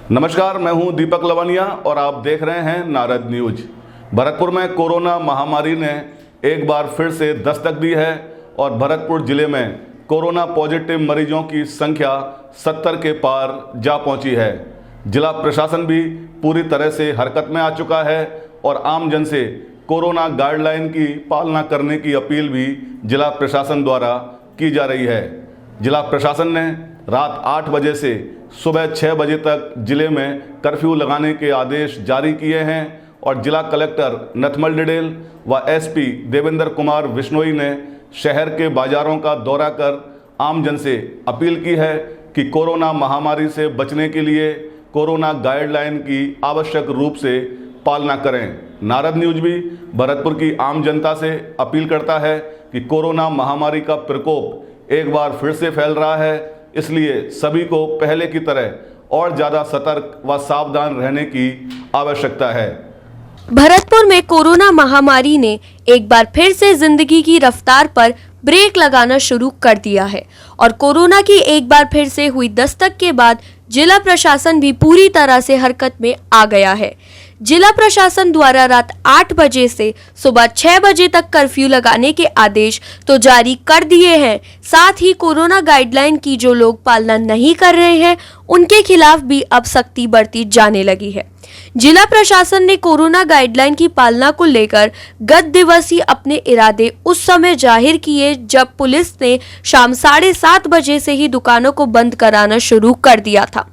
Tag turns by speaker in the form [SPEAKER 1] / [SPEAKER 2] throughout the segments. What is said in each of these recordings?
[SPEAKER 1] नमस्कार, मैं हूं दीपक लवानिया और आप देख रहे हैं नारद न्यूज। भरतपुर में कोरोना महामारी ने एक बार फिर से दस्तक दी है और भरतपुर जिले में कोरोना पॉजिटिव मरीजों की संख्या 70 के पार जा पहुंची है। जिला प्रशासन भी पूरी तरह से हरकत में आ चुका है और आम जन से कोरोना गाइडलाइन की पालना करने की अपील भी जिला प्रशासन द्वारा की जा रही है। जिला प्रशासन ने रात 8 बजे से सुबह 6 बजे तक जिले में कर्फ्यू लगाने के आदेश जारी किए हैं और जिला कलेक्टर नथमल डिडेल व एसपी देवेंद्र कुमार बिश्नोई ने शहर के बाजारों का दौरा कर आम जन से अपील की है कि कोरोना महामारी से बचने के लिए कोरोना गाइडलाइन की आवश्यक रूप से पालना करें। नारद न्यूज भी भरतपुर की आम जनता से अपील करता है कि कोरोना महामारी का प्रकोप एक बार फिर से फैल रहा है, इसलिए सभी को पहले की तरह और ज़्यादा सतर्क व सावधान रहने की आवश्यकता है।
[SPEAKER 2] भरतपुर में कोरोना महामारी ने एक बार फिर से जिंदगी की रफ्तार पर ब्रेक लगाना शुरू कर दिया है और कोरोना की एक बार फिर से हुई दस्तक के बाद जिला प्रशासन भी पूरी तरह से हरकत में आ गया है। जिला प्रशासन द्वारा रात 8 बजे से सुबह 6 बजे तक कर्फ्यू लगाने के आदेश तो जारी कर दिए हैं, साथ ही कोरोना गाइडलाइन की जो लोग पालना नहीं कर रहे हैं उनके खिलाफ भी अब सख्ती बरती जाने लगी है। जिला प्रशासन ने कोरोना गाइडलाइन की पालना को लेकर गत दिवस ही अपने इरादे उस समय जाहिर किए जब पुलिस ने शाम 7:30 बजे से ही दुकानों को बंद कराना शुरू कर दिया था।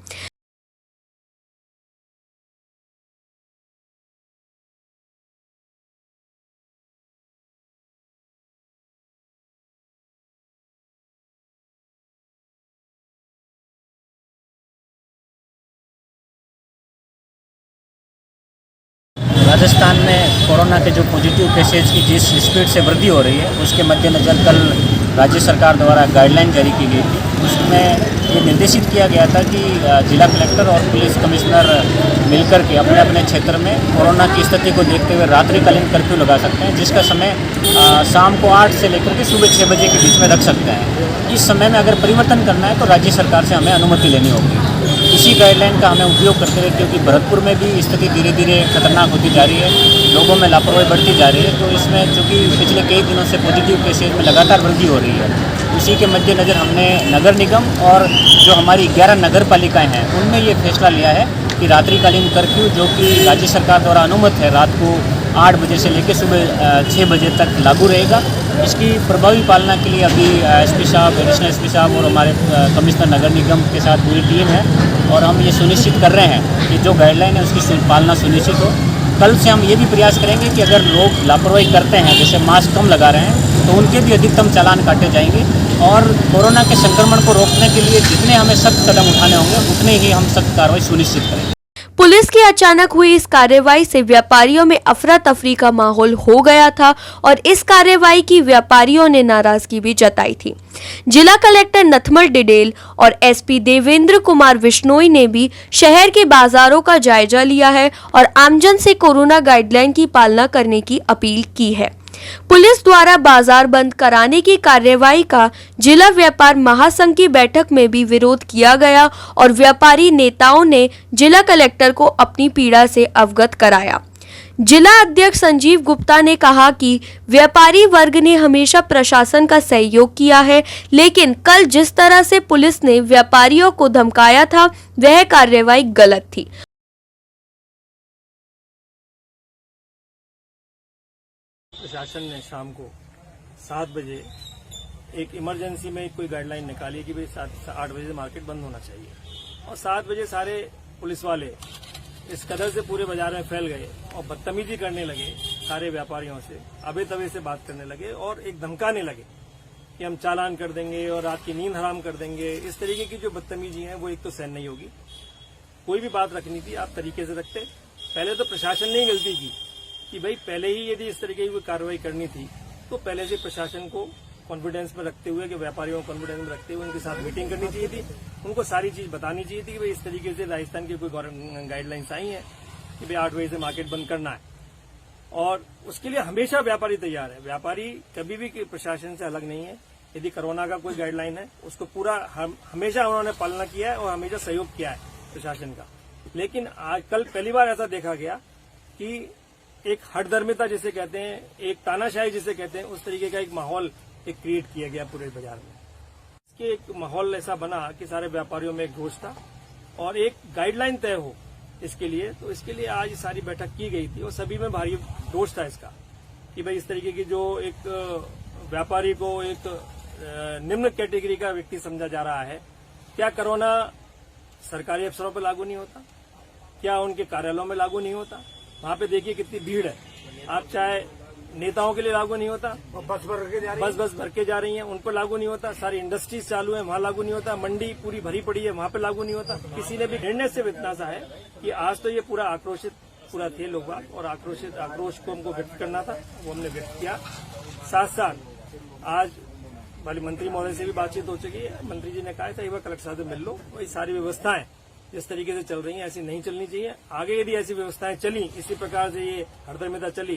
[SPEAKER 3] राजस्थान में कोरोना के जो पॉजिटिव केसेज की जिस स्पीड से वृद्धि हो रही है उसके मद्देनज़र कल राज्य सरकार द्वारा गाइडलाइन जारी की गई थी। उसमें ये निर्देशित किया गया था कि जिला कलेक्टर और पुलिस कमिश्नर मिलकर के अपने अपने क्षेत्र में कोरोना की स्थिति को देखते हुए रात्रिकालीन कर्फ्यू लगा सकते हैं, जिसका समय शाम को 8 से लेकर के सुबह 6 बजे के बीच में रख सकते हैं। इस समय में अगर परिवर्तन करना है तो राज्य सरकार से हमें अनुमति लेनी होगी। इसी गाइडलाइन का हमें उपयोग करते हुए, क्योंकि भरतपुर में भी स्थिति धीरे धीरे खतरनाक होती जा रही है, लोगों में लापरवाही बढ़ती जा रही है, तो इसमें चूँकि पिछले कई दिनों से पॉजिटिव केसेज में लगातार वृद्धि हो रही है, उसी के मद्देनज़र हमने नगर निगम और जो हमारी 11 नगर पालिकाएँ हैं उनमें ये फैसला लिया है कि रात्रिकालीन कर्फ्यू जो कि राज्य सरकार द्वारा अनुमत है रात को 8 बजे से लेकर सुबह 6 बजे तक लागू रहेगा। इसकी प्रभावी पालना के लिए अभी एसपी साहब, एडिशनल एसपी साहब और हमारे कमिश्नर नगर निगम के साथ पूरी टीम है और हम ये सुनिश्चित कर रहे हैं कि जो गाइडलाइन है उसकी पालना सुनिश्चित हो। कल से हम ये भी प्रयास करेंगे कि अगर लोग लापरवाही करते हैं, जैसे मास्क कम लगा रहे हैं, तो उनके भी अधिकतम चालान काटे जाएंगे और कोरोना के संक्रमण को रोकने के लिए जितने हमें सख्त कदम उठाने होंगे उतने ही हम सख्त कार्रवाई सुनिश्चित करेंगे।
[SPEAKER 2] पुलिस की अचानक हुई इस कार्रवाई से व्यापारियों में अफरा तफरी का माहौल हो गया था और इस कार्रवाई की व्यापारियों ने नाराजगी भी जताई थी। जिला कलेक्टर नथमल डिडेल और एसपी देवेंद्र कुमार बिश्नोई ने भी शहर के बाजारों का जायजा लिया है और आमजन से कोरोना गाइडलाइन की पालना करने की अपील की है। पुलिस द्वारा बाजार बंद कराने की कार्रवाई का जिला व्यापार महासंघ की बैठक में भी विरोध किया गया और व्यापारी नेताओं ने जिला कलेक्टर को अपनी पीड़ा से अवगत कराया। जिला अध्यक्ष संजीव गुप्ता ने कहा कि व्यापारी वर्ग ने हमेशा प्रशासन का सहयोग किया है, लेकिन कल जिस तरह से पुलिस ने व्यापारियों को धमकाया था वह कार्रवाई गलत थी।
[SPEAKER 4] प्रशासन ने शाम को 7 बजे एक इमरजेंसी में कोई गाइडलाइन निकाली कि भाई 8 बजे से मार्केट बंद होना चाहिए और 7 बजे सारे पुलिस वाले इस कदर से पूरे बाजार में फैल गए और बदतमीजी करने लगे, सारे व्यापारियों से अबे तबे से बात करने लगे और एक धमकाने लगे कि हम चालान कर देंगे और रात की नींद हराम कर देंगे। इस तरीके की जो बदतमीजी है वो एक तो सहन नहीं होगी। कोई भी बात रखनी थी आप तरीके से रखते। पहले तो प्रशासन ने ही गलती की कि भाई पहले ही यदि इस तरीके की कोई कार्रवाई करनी थी तो पहले से प्रशासन को कॉन्फिडेंस में रखते हुए कि व्यापारियों को कॉन्फिडेंस में रखते हुए उनके साथ मीटिंग करनी चाहिए थी, उनको सारी चीज बतानी चाहिए थी कि भाई इस तरीके से राजस्थान की कोई गाइडलाइंस आई है कि भाई 8 बजे से मार्केट बंद करना है और उसके लिए हमेशा व्यापारी तैयार है। व्यापारी कभी भी प्रशासन से अलग नहीं है। यदि कोरोना का कोई गाइडलाइन है उसको पूरा हमेशा उन्होंने पालना किया है और हमेशा सहयोग किया है प्रशासन का। लेकिन आज कल पहली बार ऐसा देखा गया कि एक हठधर्मिता जिसे कहते हैं, एक तानाशाही जिसे कहते हैं, उस तरीके का एक माहौल एक क्रिएट किया गया पूरे बाजार में। इसके एक माहौल ऐसा बना कि सारे व्यापारियों में एक जोश था और एक गाइडलाइन तय हो इसके लिए। तो इसके लिए आज सारी बैठक की गई थी और सभी में भारी जोश था इसका कि भाई इस तरीके की जो एक व्यापारी को एक निम्न कैटेगरी का व्यक्ति समझा जा रहा है, क्या कोरोना सरकारी अफसरों पर लागू नहीं होता? क्या उनके कार्यालयों में लागू नहीं होता? वहां पे देखिए कितनी भीड़ है। आप चाहे नेताओं के लिए लागू नहीं होता, बस भर के जा रही हैं, उन पर लागू नहीं होता। सारी इंडस्ट्रीज चालू है, वहां लागू नहीं होता। मंडी पूरी भरी पड़ी है, वहां पे लागू नहीं होता। किसी ने भी निर्णय से इतना सा है कि आज तो ये पूरा आक्रोशित पूरा थे लोग बाग और आक्रोश को हमको व्यक्त करना था, वो हमने व्यक्त किया। साथ साथ आज वाली मंत्री महोदय से भी बातचीत हो चुकी है। मंत्री जी ने कहा था एक बार कलेक्टर साहब से मिल लो, वही सारी व्यवस्थाएं जिस तरीके से चल रही हैं ऐसी नहीं चलनी चाहिए। आगे यदि ऐसी व्यवस्थाएं चली, इसी प्रकार से ये हड़दर्मिता चली,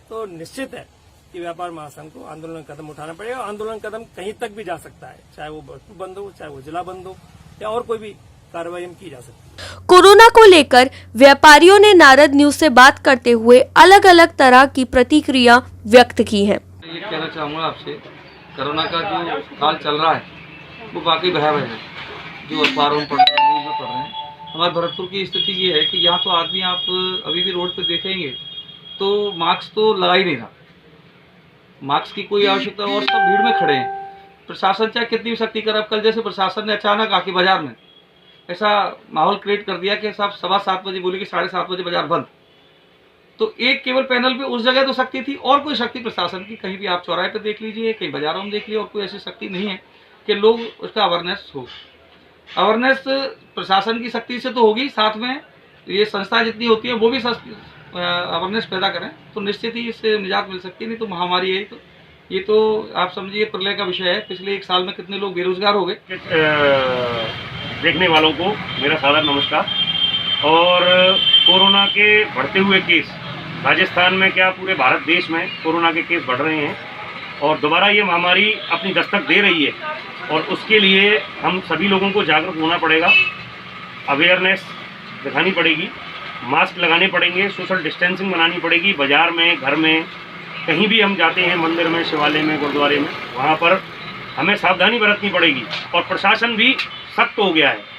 [SPEAKER 4] तो निश्चित है कि व्यापार महासंघ को आंदोलन कदम उठाना पड़ेगा। आंदोलन कदम कहीं तक भी जा सकता है, चाहे वो भरतपुर बंद हो, चाहे वो जिला बंद हो, या और कोई भी कार्रवाई हम की जा सकती है।
[SPEAKER 2] कोरोना को लेकर व्यापारियों ने नारद न्यूज से बात करते हुए अलग अलग तरह की प्रतिक्रिया व्यक्त की है।
[SPEAKER 5] ये कहना चाहूँगा आपसे, कोरोना का जो काल चल रहा है वो वाकई भयावह है। जो अखबारों में पढ़ रहे हैं, न्यूज़ में पढ़ रहे हैं, हमारे भरतपुर की स्थिति ये है कि यहाँ तो आदमी आप अभी भी रोड पे देखेंगे तो मास्क तो लगा ही नहीं रहा, मास्क की कोई आवश्यकता, और सब भीड़ में खड़े हैं। प्रशासन चाहे कितनी भी सख्ती करे, अब कल जैसे प्रशासन ने अचानक आके बाजार में ऐसा माहौल क्रिएट कर दिया कि साहब 7:15 बजे बोले कि 7:30 बजे बाजार बंद। तो एक केवल पैनल पे उस जगह तो शक्ति थी, और कोई शक्ति प्रशासन की कहीं भी आप चौराहे पे देख लीजिए, कहीं बाजारों में देख लीजिए, और कोई ऐसी शक्ति नहीं है कि लोग उसका अवेयरनेस हो। अवेयरनेस प्रशासन की शक्ति से तो होगी, साथ में ये संस्था जितनी होती है वो भी अवेयरनेस पैदा करें तो निश्चित ही इससे निजात मिल सकती है। नहीं तो महामारी है, तो ये तो आप समझिए प्रलय का विषय है। पिछले 1 साल में कितने लोग बेरोजगार हो गए।
[SPEAKER 6] देखने वालों को मेरा सादर नमस्कार। और कोरोना के बढ़ते हुए केस राजस्थान में क्या पूरे भारत देश में कोरोना के केस बढ़ रहे हैं और दोबारा ये महामारी अपनी दस्तक दे रही है, और उसके लिए हम सभी लोगों को जागरूक होना पड़ेगा, अवेयरनेस दिखानी पड़ेगी, मास्क लगाने पड़ेंगे, सोशल डिस्टेंसिंग बनानी पड़ेगी। बाजार में, घर में, कहीं भी हम जाते हैं, मंदिर में, शिवालय में, गुरुद्वारे में, वहाँ पर हमें सावधानी बरतनी पड़ेगी। और प्रशासन भी सख्त हो गया है।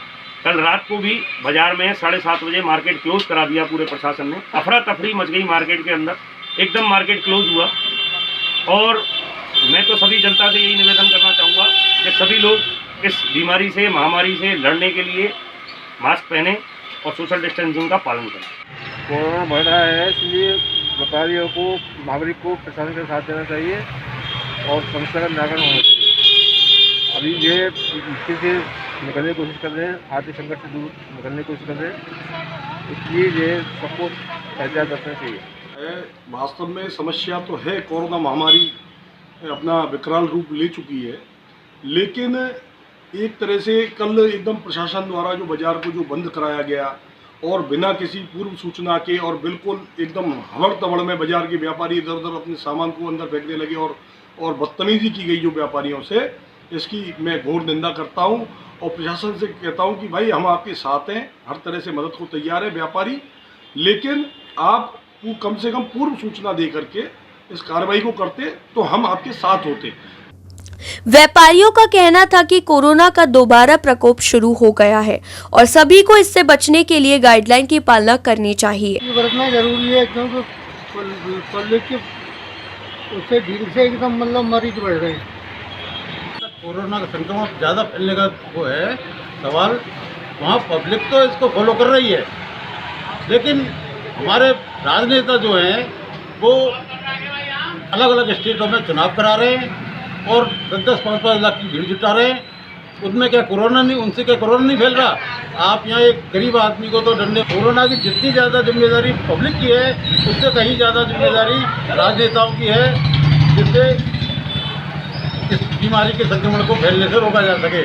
[SPEAKER 6] कल रात को भी बाजार में 7:30 बजे मार्केट क्लोज करा दिया पूरे प्रशासन ने। अफरा तफरी मच गई मार्केट के अंदर, एकदम मार्केट क्लोज हुआ। और मैं तो सभी जनता से यही निवेदन करना चाहूँगा कि सभी लोग इस बीमारी से, महामारी से लड़ने के लिए मास्क पहने और सोशल डिस्टेंसिंग का पालन करें।
[SPEAKER 7] कोरोना बढ़ रहा है, इसलिए व्यापारियों को, नागरिक को प्रशासन का साथ देना चाहिए और समस्या का निराकरण होना चाहिए। अभी ये मुश्किल से निकलने की कोशिश कर रहे हैं, आर्थिक संकट से दूर निकलने की कोशिश कर रहे हैं, इसलिए ये सबको एहतियात रखना चाहिए।
[SPEAKER 8] वास्तव में समस्या तो है, कोरोना महामारी अपना विकराल रूप ले चुकी है, लेकिन एक तरह से कल एकदम प्रशासन द्वारा जो बाजार को जो बंद कराया गया और बिना किसी पूर्व सूचना के और बिल्कुल एकदम हवड़ तवड़ में बाजार के व्यापारी इधर उधर अपने सामान को अंदर फेंकने लगे और बदतमीजी की गई जो व्यापारियों से, इसकी मैं घोर निंदा करता हूं। और प्रशासन से कहता हूं कि भाई हम आपके साथ हैं, हर तरह से मदद को तैयार है व्यापारी, लेकिन आप कम से कम पूर्व सूचना दे करके इस कार्रवाई को करते तो हम आपके साथ होते।
[SPEAKER 2] व्यापारियों का कहना था कि कोरोना का दोबारा प्रकोप शुरू हो गया है और सभी को इससे बचने के लिए गाइडलाइन की पालना करनी चाहिए।
[SPEAKER 9] बरतना जरूरी है, क्योंकि पब्लिक के उससे भीड़ से एकदम मतलब मरीज बढ़ रहे हैं।
[SPEAKER 7] कोरोना का संक्रमण ज़्यादा फैलने का वो है सवाल, वहाँ पब्लिक तो इसको फॉलो कर रही है, लेकिन हमारे राजनेता जो हैं वो अलग अलग स्टेटों में चुनाव करा रहे हैं और 10-10, 5-5 लाख की भीड़ जुटा रहे हैं। उनमें क्या कोरोना नहीं, उनसे क्या कोरोना नहीं फैल रहा? आप यहाँ एक गरीब आदमी को तो डंडे, कोरोना की जितनी ज़्यादा जिम्मेदारी पब्लिक की है उससे कहीं ज़्यादा जिम्मेदारी राजनेताओं की है, जिससे इस बीमारी के संक्रमण को फैलने से रोका जा सके।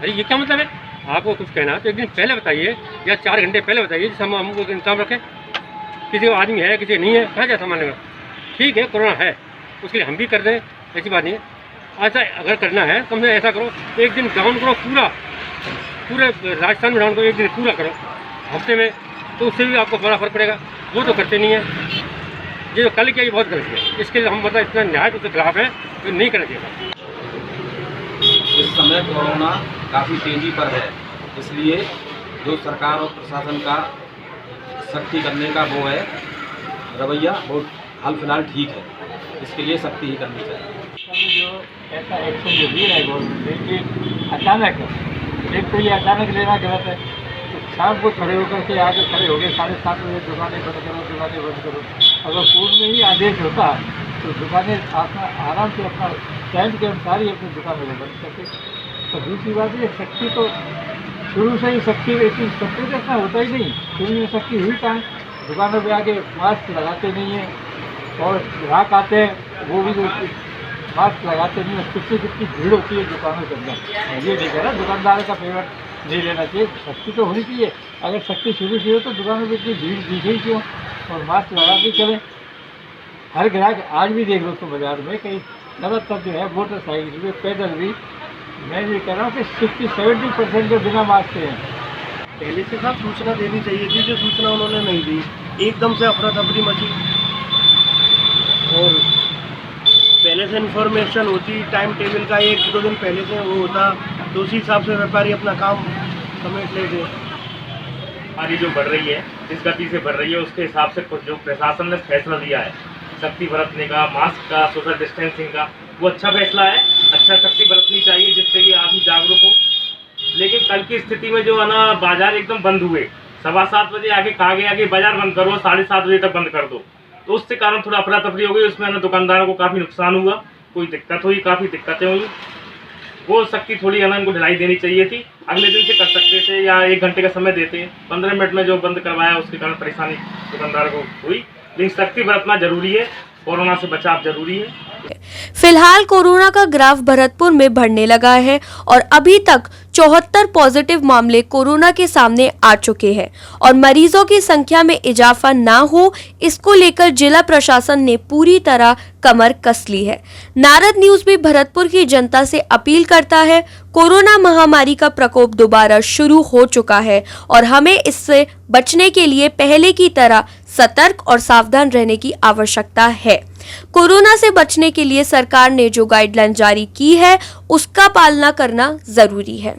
[SPEAKER 10] अरे ये क्या मतलब है? आपको कुछ कहना है तो एक दिन पहले बताइए या 4 घंटे पहले बताइए, जिससे हम हमको इंतजाम रखें। किसी को आदमी है, किसी नहीं है, कहाँ जा सामान लेगा? ठीक है, कोरोना है, उसके लिए हम भी कर दें, ऐसी बात नहीं है। ऐसा अगर करना है तो हमने ऐसा करो, एक दिन डाउन करो पूरा पूरे राजस्थान में राउंड को एक दिन पूरा करो हफ्ते में, तो उससे भी आपको बड़ा फर्क पड़ेगा। वो तो करते नहीं है। ये जो कल किया ये बहुत गलत है। इसके लिए हम मतलब इतना न्याय के खिलाफ है तो नहीं करना चाहिए।
[SPEAKER 5] इस समय कोरोना काफ़ी तेज़ी पर है, इसलिए जो सरकार और प्रशासन का सख्ती करने का वो है रवैया, वो हाल फिलहाल ठीक है। इसके लिए सख्ती ही करनी चाहिए।
[SPEAKER 9] जो ऐसा एक्शन जो लिया है गवर्नमेंट ने, ये अचानक है। एक तो ये अचानक लेना गलत है। तो शाम को खड़े होकर के आगे खड़े हो गए 7:30 बजे दुकानें बंद करो, दुकानें बंद करो। अगर पूर्व में ही आदेश होता तो दुकानें अपना आराम से अपना टाइम के अनुसार ही अपनी दुकानें बंद करते। तो दूसरी बात ये सख्ती तो शुरू से ही सख्ती रहती, सख्ती तो इतना होता ही नहीं। शुरू में सख्ती हुई कहाँ, दुकानों पे आके मास्क लगाते नहीं हैं और ग्राहक आते हैं वो भी मास्क लगाते नहीं है। कितनी भीड़ होती है दुकानों के अंदर। ये नहीं कह रहा दुकानदार का पेमेंट नहीं लेना चाहिए, सख्ती तो होनी चाहिए। अगर सख्ती शुरू की हो तो दुकानों पर इतनी भीड़ दिखे क्यों, और मास्क लगा के चलें। हर ग्राहक आज भी देख लो तो बाजार में कहीं ज़्यादातर जो है मोटरसाइकिल भी, पैदल भी, मैं ये कह रहा हूँ कि 60-70% के बिना मास्क के हैं।
[SPEAKER 4] पहले से साफ सूचना देनी चाहिए थी, जो सूचना उन्होंने नहीं दी। एकदम से अफरा तफरी मची और पहले से इन्फॉर्मेशन होती, टाइम टेबल का 1-2 दिन पहले से वो होता तो उसी हिसाब से व्यापारी अपना काम समेट लेते।
[SPEAKER 6] हमारी जो बढ़ रही है, जिस गति से बढ़ रही है, उसके हिसाब से कुछ जो प्रशासन ने फैसला दिया है सख्ती बरतने का, मास्क का, सोशल डिस्टेंसिंग का, वो अच्छा फैसला है। अच्छा सख्ती बरतनी चाहिए जिससे कि आदमी जागरूक हो। लेकिन कल की स्थिति में जो है ना, बाजार एकदम बंद हुए, 7:15 बजे आगे कहा गया कि बाजार बंद करो, 7:30 बजे तक बंद कर दो, तो उसके कारण थोड़ा अफरा तफरी हो गई। उसमें ना दुकानदारों को काफ़ी नुकसान हुआ, कोई दिक्कत हुई, काफ़ी दिक्कतें हुई। वो सख्ती थोड़ी है ना, इनको ढिलाई देनी चाहिए थी। अगले दिन से कर सकते थे या 1 घंटे का समय देते। 15 मिनट में जो बंद करवाया उसके कारण परेशानी दुकानदारों को हुई। लेकिन सख्ती बरतना जरूरी है, कोरोना से बचाव जरूरी है।
[SPEAKER 2] फिलहाल कोरोना का ग्राफ भरतपुर में बढ़ने लगा है और अभी तक 74 पॉजिटिव मामले कोरोना के सामने आ चुके हैं और मरीजों की संख्या में इजाफा ना हो, इसको लेकर जिला प्रशासन ने पूरी तरह कमर कस ली है। नारद न्यूज भी भरतपुर की जनता से अपील करता है, कोरोना महामारी का प्रकोप दोबारा शुरू हो चुका है और हमें इससे बचने के लिए पहले की तरह सतर्क और सावधान रहने की आवश्यकता है। कोरोना से बचने के लिए सरकार ने जो गाइडलाइन जारी की है उसका पालना करना जरूरी है।